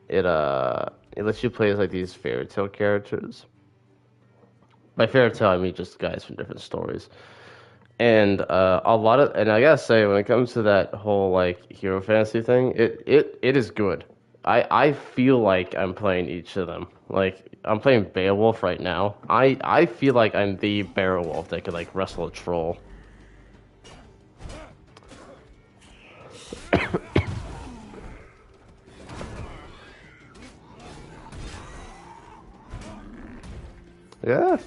it lets you play as like these fairy tale characters. By fairy tale, I mean just guys from different stories. And a lot of, and I gotta say, when it comes to that whole like hero fantasy thing, it is good. I feel like I'm playing each of them. Like I'm playing Beowulf right now. I feel like I'm the Beowulf that could like wrestle a troll. Yeah.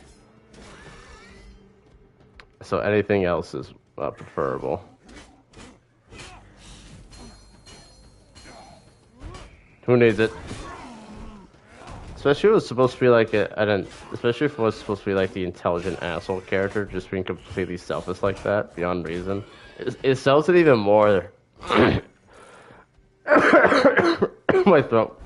So anything else is preferable. Who needs it? Especially if it was supposed to be like I don't. Especially if it was supposed to be like the intelligent asshole character, just being completely selfish like that beyond reason. It sells it even more. My throat.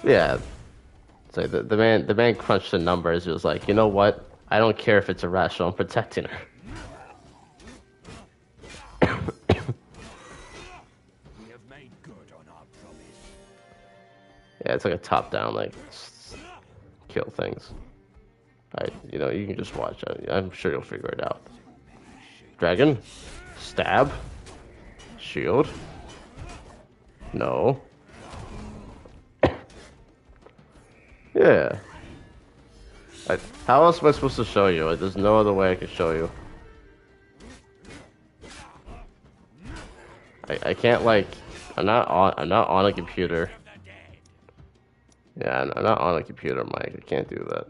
Yeah, it's like the man crunched the numbers. He was like, you know what? I don't care if it's irrational. I'm protecting her. Yeah, it's like a top down like kill things. You can just watch. I'm sure you'll figure it out. Dragon, stab, shield. No. Yeah. How else am I supposed to show you? There's no other way I can show you. I can't like. I'm not on a computer. Yeah, I'm not on a computer, Mike. I can't do that.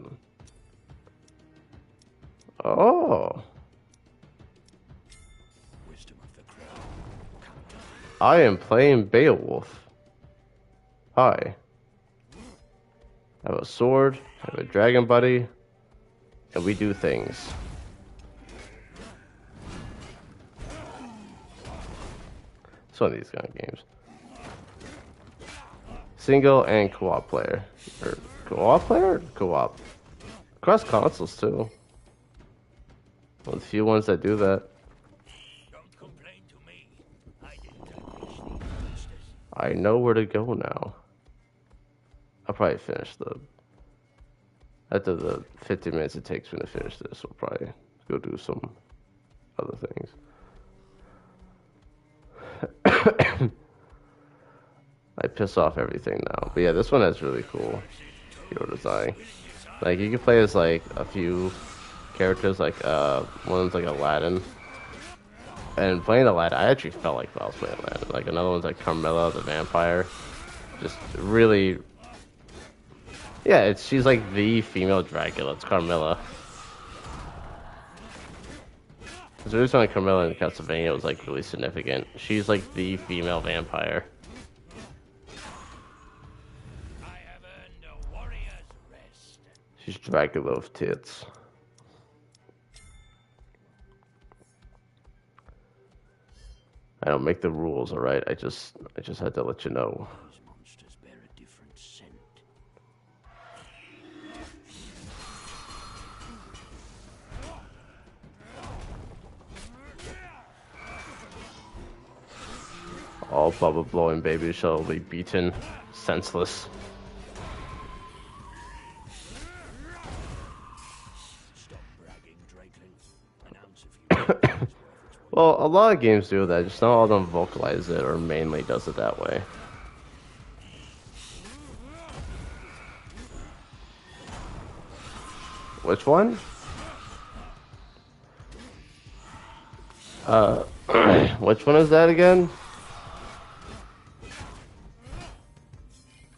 Oh. I am playing Beowulf. Hi. I have a sword, I have a dragon buddy, and we do things. It's one of these kind of games. Single and co-op player. Or co-op player? Or co-op. Cross consoles too. One of the few ones that do that. Don't complain to me. I didn't unleash the monsters. I know where to go now. I'll probably finish after the 50 minutes it takes me to finish this, we'll probably go do some other things. I piss off everything now. But yeah, this one has really cool hero design. Like, you can play as, like, a few characters, like, one's like Aladdin. And playing Aladdin, I actually felt like I was playing Aladdin. Like, another one's like Carmilla, the vampire. Just really... Yeah, she's like the female Dracula. It's Carmilla. Because the reason why Carmilla in Castlevania was, like, really significant. She's, like, the female vampire. She's Dracula of tits. I don't make the rules, alright? I just had to let you know. These monsters bear a different scent. All bubble blowing babies shall be beaten senseless. Stop bragging, Drakeling. Announce if you Well, a lot of games do that, just not all of them vocalize it or mainly does it that way. Which one? Which one is that again?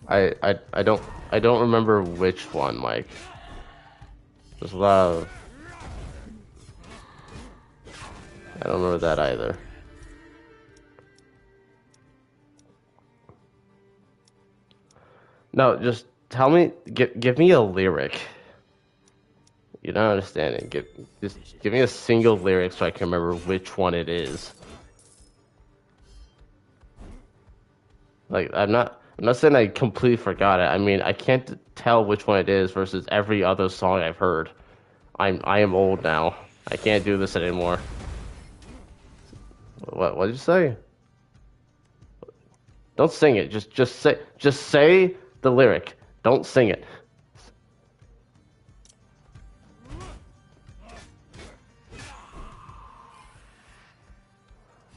I don't remember which one, Mike. There's a lot of... I don't remember that either. No, just tell me, give me a lyric. You're not understanding. Just give me a single lyric so I can remember which one it is. Like, I'm not saying I completely forgot it. I mean, I can't tell which one it is versus every other song I've heard. I am old now. I can't do this anymore. What did you say? Don't sing it. Just say the lyric. Don't sing it.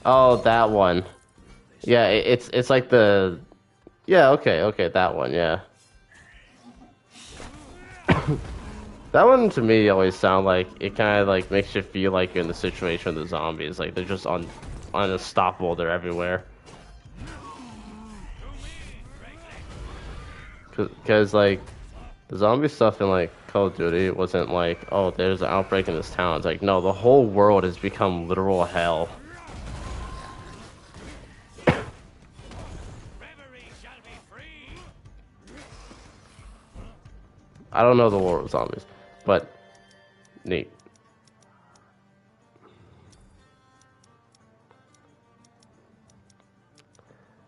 Oh, that one. Yeah, it's like the. Yeah, okay, that one. Yeah. That one to me always sound like it kind of like makes you feel like you're in the situation with the zombies. Like they're just unstoppable. They're everywhere. Cause like the zombie stuff in like Call of Duty wasn't like, oh, there's an outbreak in this town. It's like, no, the whole world has become literal hell. I don't know the war of zombies, but neat.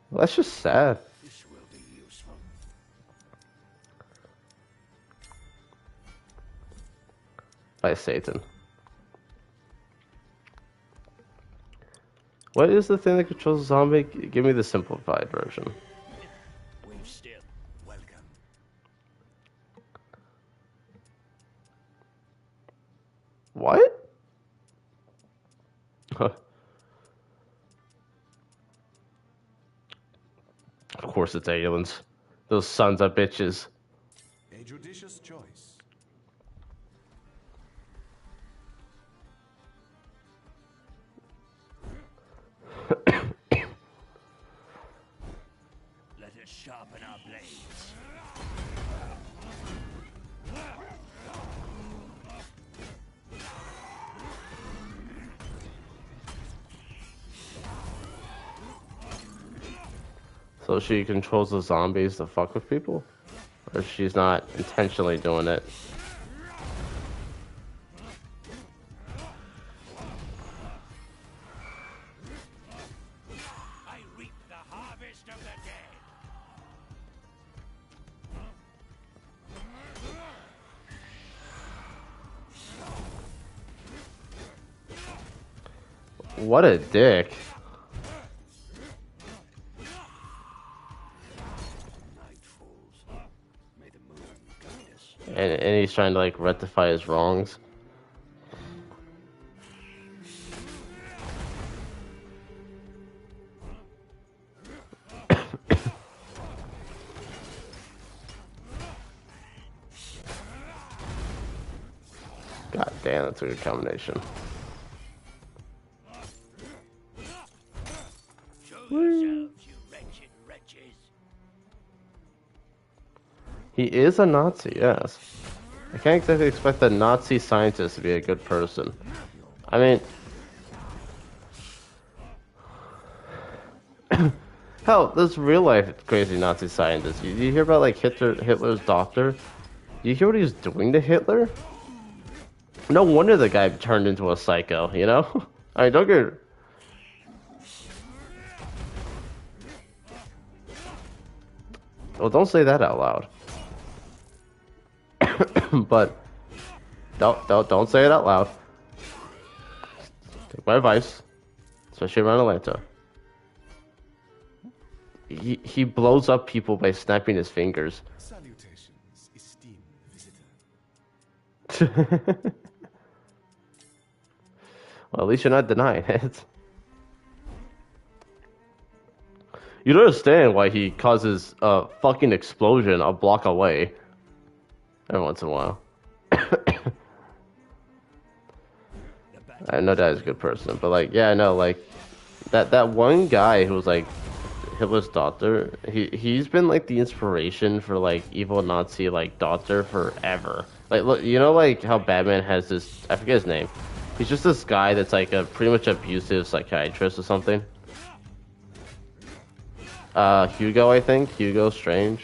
Well, that's just sad. This will be useful. By Satan. What is the thing that controls the zombie? Give me the simplified version. Wait still. Welcome. What? Of course it's aliens. Those sons of bitches. A judicious choice. Let us sharpen our blades. So she controls the zombies to fuck with people? Or she's not intentionally doing it? I reap the harvest of the dead. What a dick. Night falls. May the moon guide us. And he's trying to like rectify his wrongs. God damn, that's a good combination. Show yourselves, you wretched wretches. He is a Nazi, yes. I can't exactly expect a Nazi scientist to be a good person. I mean... Hell, there's real life crazy Nazi scientists. You hear about like Hitler's doctor? You hear what he was doing to Hitler? No wonder the guy turned into a psycho, you know? I mean, don't get... Well, don't say that out loud. But don't say it out loud. Take my advice, especially around Atlanta. He blows up people by snapping his fingers. Salutations, esteemed visitor. Well, at least you're not denying it. You don't understand why he causes a fucking explosion a block away every once in a while. I know that is a good person, but like, yeah, I know, like that one guy who was like Hitler's doctor. He's been like the inspiration for like evil Nazi like doctor forever. Like, look, you know, like how Batman has this, I forget his name. He's just this guy that's like a pretty much abusive psychiatrist or something. Hugo, I think. Hugo Strange.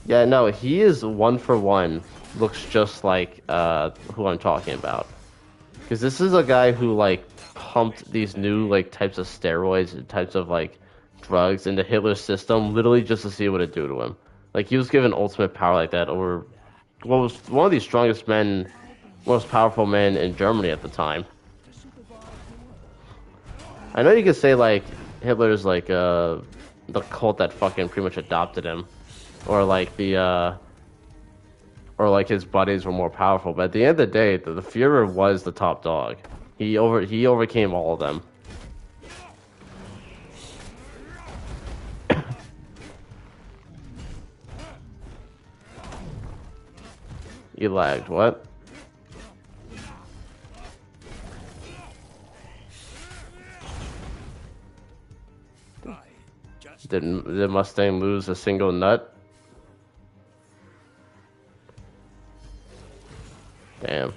Yeah, no, he is one for one. Looks just like who I'm talking about. Because this is a guy who like pumped these new like types of steroids and types of like drugs into Hitler's system, literally just to see what it'd do to him. Like he was given ultimate power like that over what was one of the strongest men, most powerful men in Germany at the time. I know you could say like Hitler's like the cult that fucking pretty much adopted him, or like the or like his buddies were more powerful. But at the end of the day, the Führer was the top dog. He overcame all of them. You lagged. What? Did Mustang lose a single nut? Damn.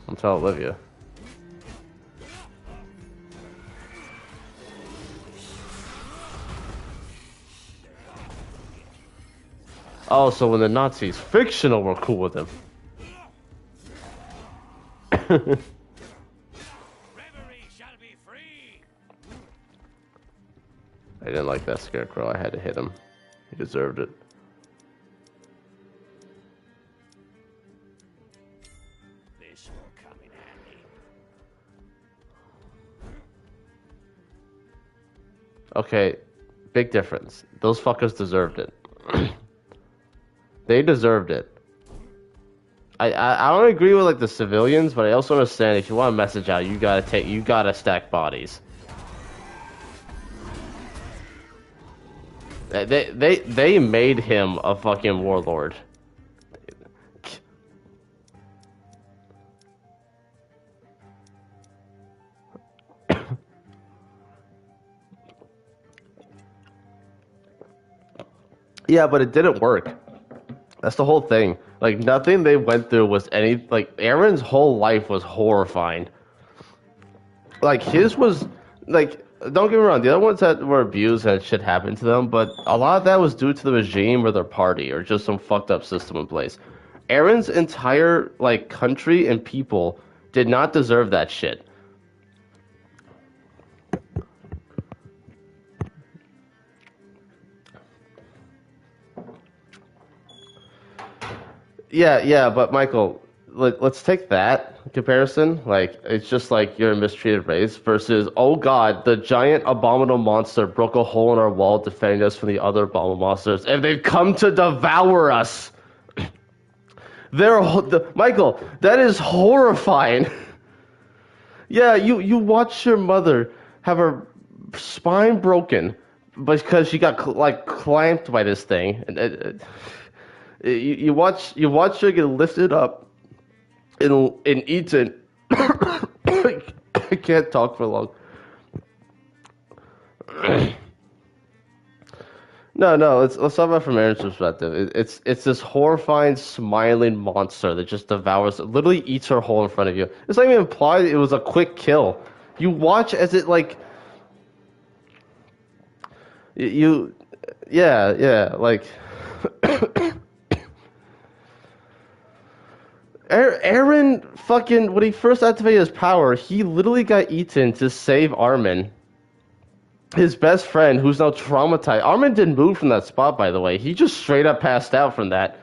I'm telling Olivia. Oh, so when the Nazis, fictional, were cool with him. Reverie shall be free. I didn't like that scarecrow. I had to hit him. He deserved it. This will come in handy. Okay, big difference. Those fuckers deserved it. They deserved it. I don't agree with like the civilians, but I also understand if you want a message out, you gotta stack bodies. They made him a fucking warlord. Yeah, but it didn't work. That's the whole thing. Like nothing they went through was any like Aaron's whole life was horrifying. Like his was like don't get me wrong, the other ones that were abused and shit happened to them, but a lot of that was due to the regime or their party or just some fucked up system in place. Aaron's entire like country and people did not deserve that shit. Yeah, but Michael, let's take that comparison. Like, it's just like you're a mistreated race versus, oh god, the giant abominable monster broke a hole in our wall defending us from the other abominable monsters, and they've come to devour us. Michael, that is horrifying. Yeah, you watch your mother have her spine broken because she got like clamped by this thing, and you watch her get lifted up and eaten. I can't talk for long. No. Let's talk about from Aaron's perspective. It's this horrifying, smiling monster that just devours, literally eats her whole in front of you. It's not even implied it was a quick kill. You watch as it like you, yeah, like. Aaron fucking, when he first activated his power, he literally got eaten to save Armin, his best friend, who's now traumatized. Armin didn't move from that spot, by the way. He just straight up passed out from that.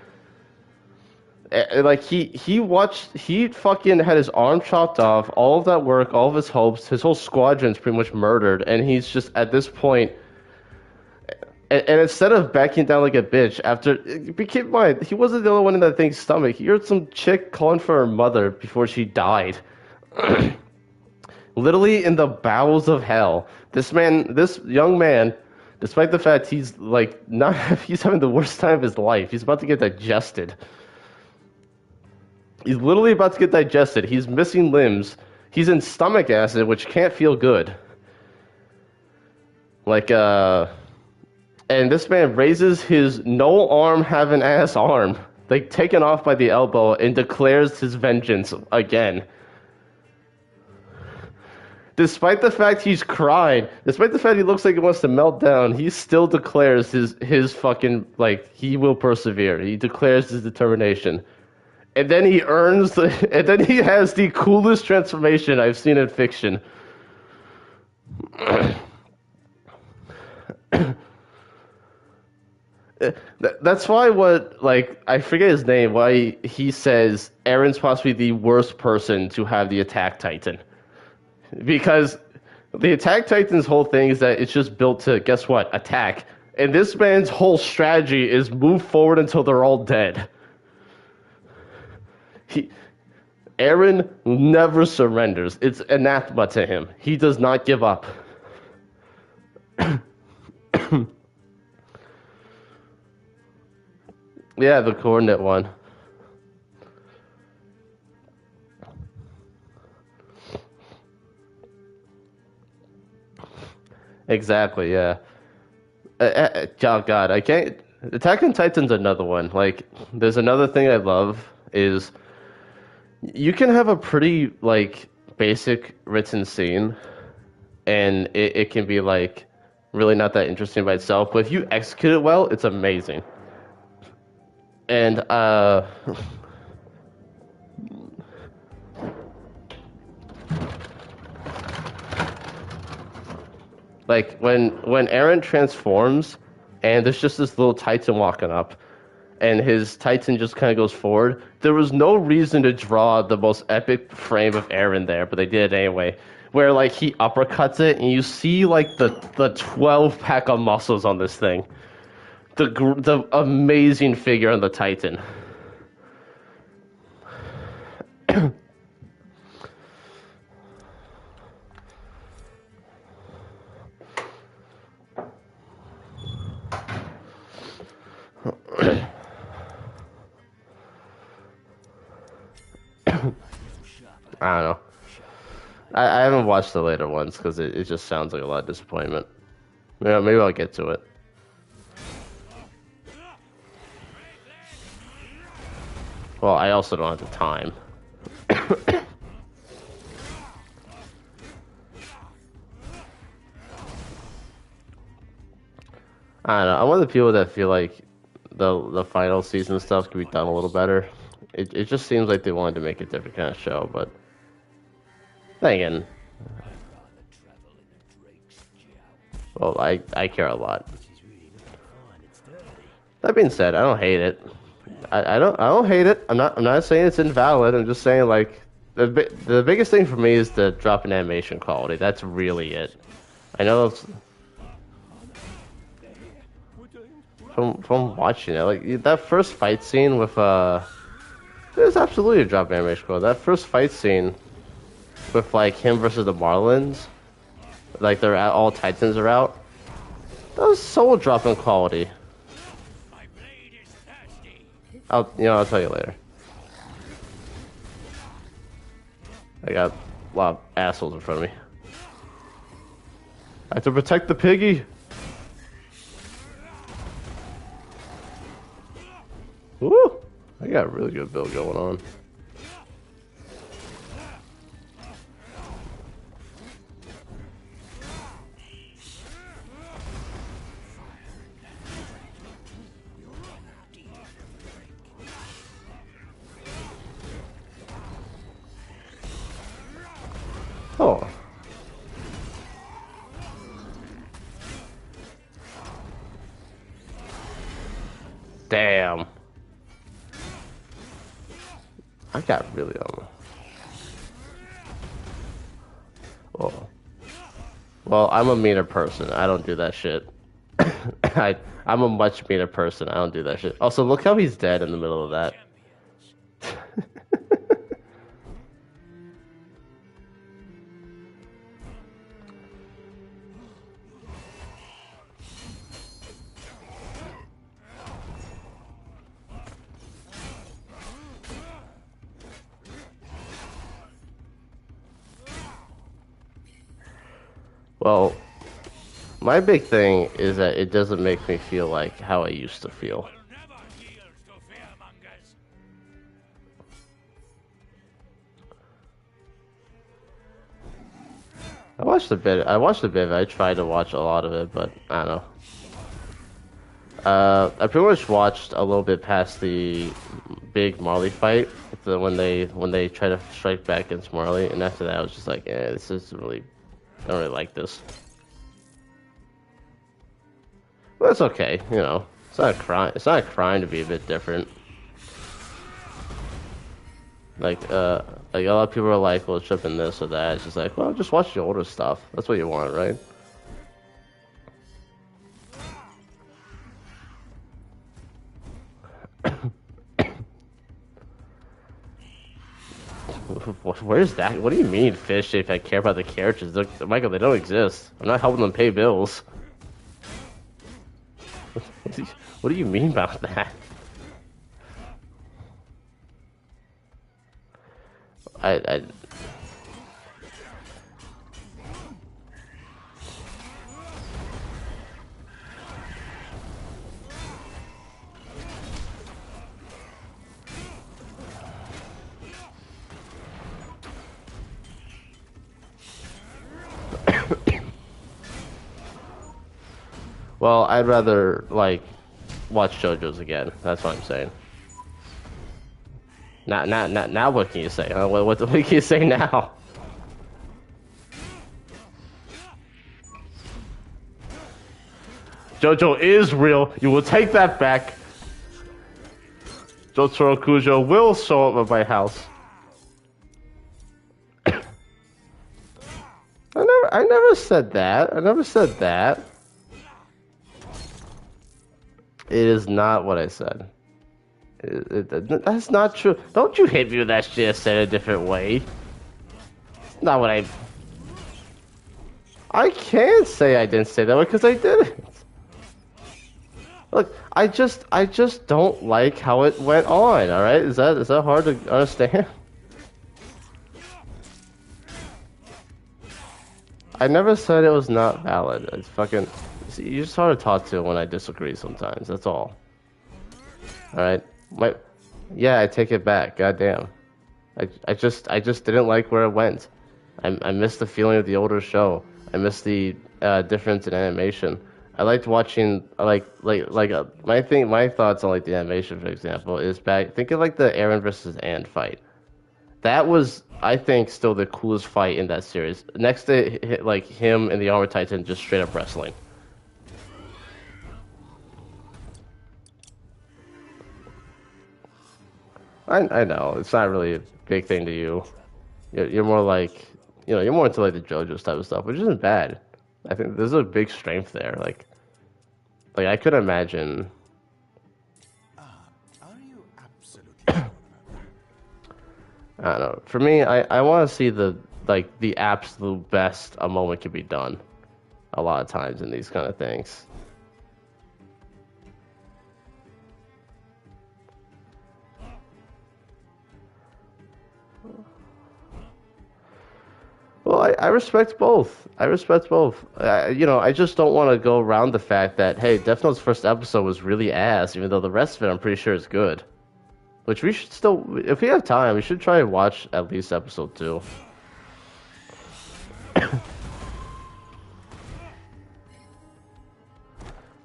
Like, he fucking had his arm chopped off, all of that work, all of his hopes, his whole squadron's pretty much murdered, and he's just, at this point, and instead of backing down like a bitch after, keep in mind, he wasn't the only one in that thing's stomach. He heard some chick calling for her mother before she died. Literally in the bowels of hell. This young man, despite the fact he's like not, he's having the worst time of his life. He's about to get digested. He's literally about to get digested. He's missing limbs. He's in stomach acid, which can't feel good. Like, and this man raises his no arm have an ass arm, like taken off by the elbow, and declares his vengeance again. Despite the fact he's crying, despite the fact he looks like he wants to melt down, he still declares his fucking, like, he will persevere. He declares his determination. And then he and then he has the coolest transformation I've seen in fiction. That's why I forget his name. Why he says Aaron's possibly the worst person to have the Attack Titan because the Attack Titan's whole thing is that it's just built to guess what attack, and this man's whole strategy is move forward until they're all dead. He Aaron never surrenders. It's anathema to him. He does not give up. Yeah, the coordinate one. Exactly, yeah. Oh God, I can't. Attack on Titan's another one. Like, there's another thing I love is you can have a pretty basic written scene, and it can be really not that interesting by itself. But if you execute it well, it's amazing. And like when Aaron transforms, and there's just this little Titan walking up, and his Titan just kind of goes forward. There was no reason to draw the most epic frame of Aaron there, but they did it anyway. Where he uppercuts it, and you see the 12 pack of muscles on this thing. The amazing figure on the Titan. I don't know. I haven't watched the later ones because it just sounds like a lot of disappointment. Yeah, maybe I'll get to it. Well, I also don't have the time. I don't know. I'm one of the people that feel like the final season stuff could be done a little better. It just seems like they wanted to make a different kind of show, but then again, well, I care a lot. That being said, I don't hate it. I don't hate it. I'm not saying it's invalid. I'm just saying the biggest thing for me is the drop in animation quality. That's really it. I know it's, from watching it, that first fight scene with there's absolutely a drop in animation quality. That first fight scene with him versus the Marlins, they're out, all Titans are out. That was so drop in quality. I'll tell you later. I got a lot of assholes in front of me. I have to protect the piggy. Woo! I got a really good build going on. Oh. Damn. I got really well, I'm a meaner person. I don't do that shit. I'm a much meaner person. I don't do that shit. Also, look how he's dead in the middle of that. Well, my big thing is that it doesn't make me feel like how I used to feel. I watched a bit. I tried to watch a lot of it, but I don't know. I pretty much watched a little bit past the big Marley fight, when they try to strike back against Marley, and after that I was just like, yeah, this is really, I don't really like this. But it's okay, It's not a crime. It's not a crime to be a bit different. Like, like a lot of people are like, well, tripping this or that. It's just like, well, just watch the older stuff. That's what you want, right? Where's that? What do you mean, fish? If I care about the characters, Michael, they don't exist. I'm not helping them pay bills. What do you mean about that? I well, I'd rather like watch JoJo's again. That's what I'm saying. Now, what can you say? What can you say now? JoJo is real. You will take that back. Jotaro Kujo will show up at my house. I never said that. I never said that. It is not what I said. That's not true. Don't you hit me with that shit said a different way. Not what I can't say I didn't say that way because I didn't. Look, I just don't like how it went on, alright? Is that hard to understand? I never said it was not valid. It's fucking... See, you're just hard to talk to when I disagree sometimes, that's all. Alright? Yeah, I take it back, goddamn. I just didn't like where it went. I missed the feeling of the older show. I missed the difference in animation. I liked watching my thoughts on like the animation, for example, is back. Think of like the Aaron versus Ann fight. That was, I think, still the coolest fight in that series. Next to like him and the Armor Titan just straight up wrestling. I know it's not really a big thing to you. You're more like, you're more into like the JoJo's type of stuff, which isn't bad. I think there's a big strength there. Like I could imagine. Are you absolutely sure about that? I don't know. For me, I want to see the absolute best a moment can be done. A lot of times in these kind of things. Well, I respect both. I respect both. I just don't want to go around the fact that, hey, Death Note's first episode was really ass, even though the rest of it I'm pretty sure is good. Which we should still, if we have time, we should try and watch at least episode 2.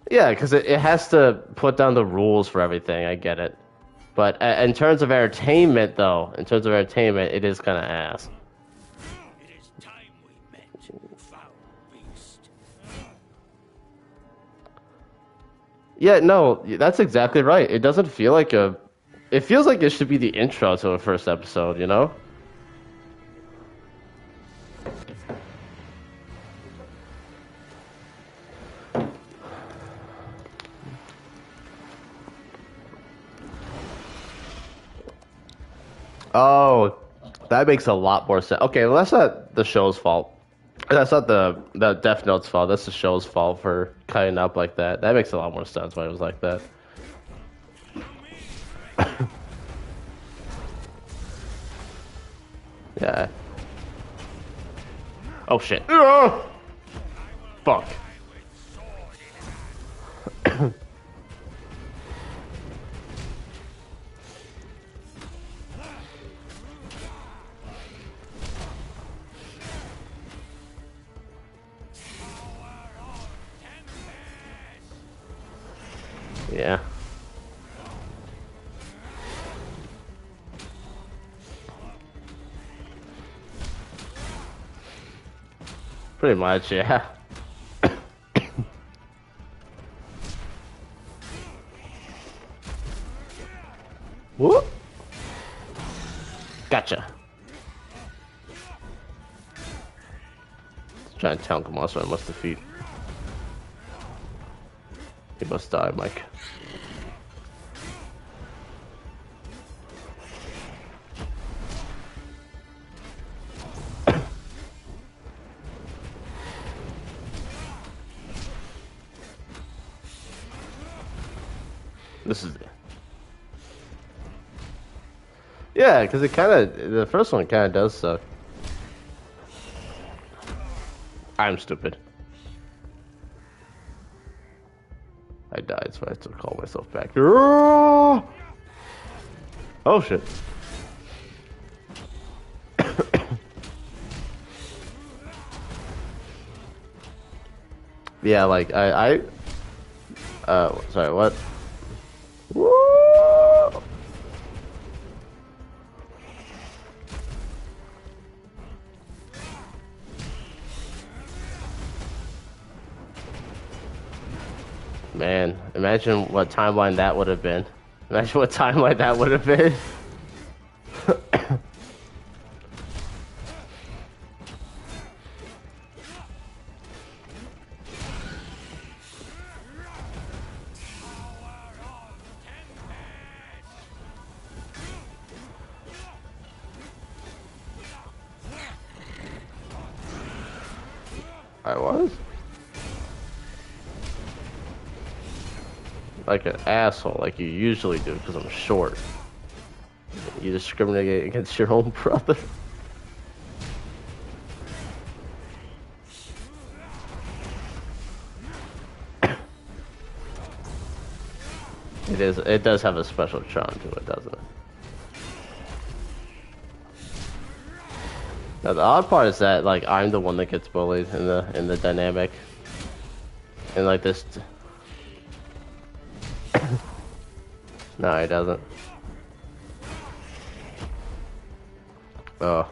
Yeah, because it has to put down the rules for everything, I get it. But in terms of entertainment, though, it is kind of ass. It is time we met, foul beast. Yeah, no, that's exactly right. It doesn't feel like a... It feels like it should be the intro to the first episode, you know? Oh, that makes a lot more sense. Okay, well, that's not the show's fault. That's not the Death Note's fault. That's the show's fault for cutting up like that. That makes a lot more sense when it was like that. Yeah. Oh shit. Fuck. Yeah. Pretty much, yeah. Gotcha. Giant talent monster I must defeat. You must die, Mike. This is it. Yeah, because it kind of, the first one kind of does suck. I'm stupid. I died, so I have to call myself back. Oh shit. Yeah, like sorry, what? Whoa! Man, imagine what timeline that would have been. Imagine what timeline that would have been. I was? Like an asshole, like you usually do, because I'm short. You discriminate against your own brother. It does have a special charm to it, doesn't it? Now the odd part is that like I'm the one that gets bullied in the dynamic. And like this no, he doesn't. Oh.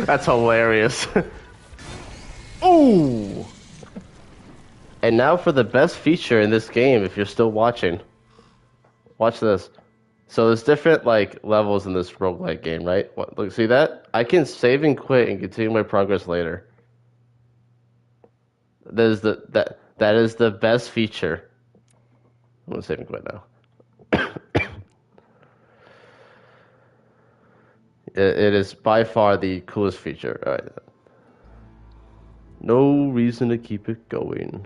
That's hilarious. Ooh! And now for the best feature in this game, if you're still watching. Watch this. So there's different like levels in this roguelike game, right? What, look, see that? I can save and quit and continue my progress later. That is the best feature. I'm gonna save and quit now. It is by far the coolest feature. All right. No reason to keep it going.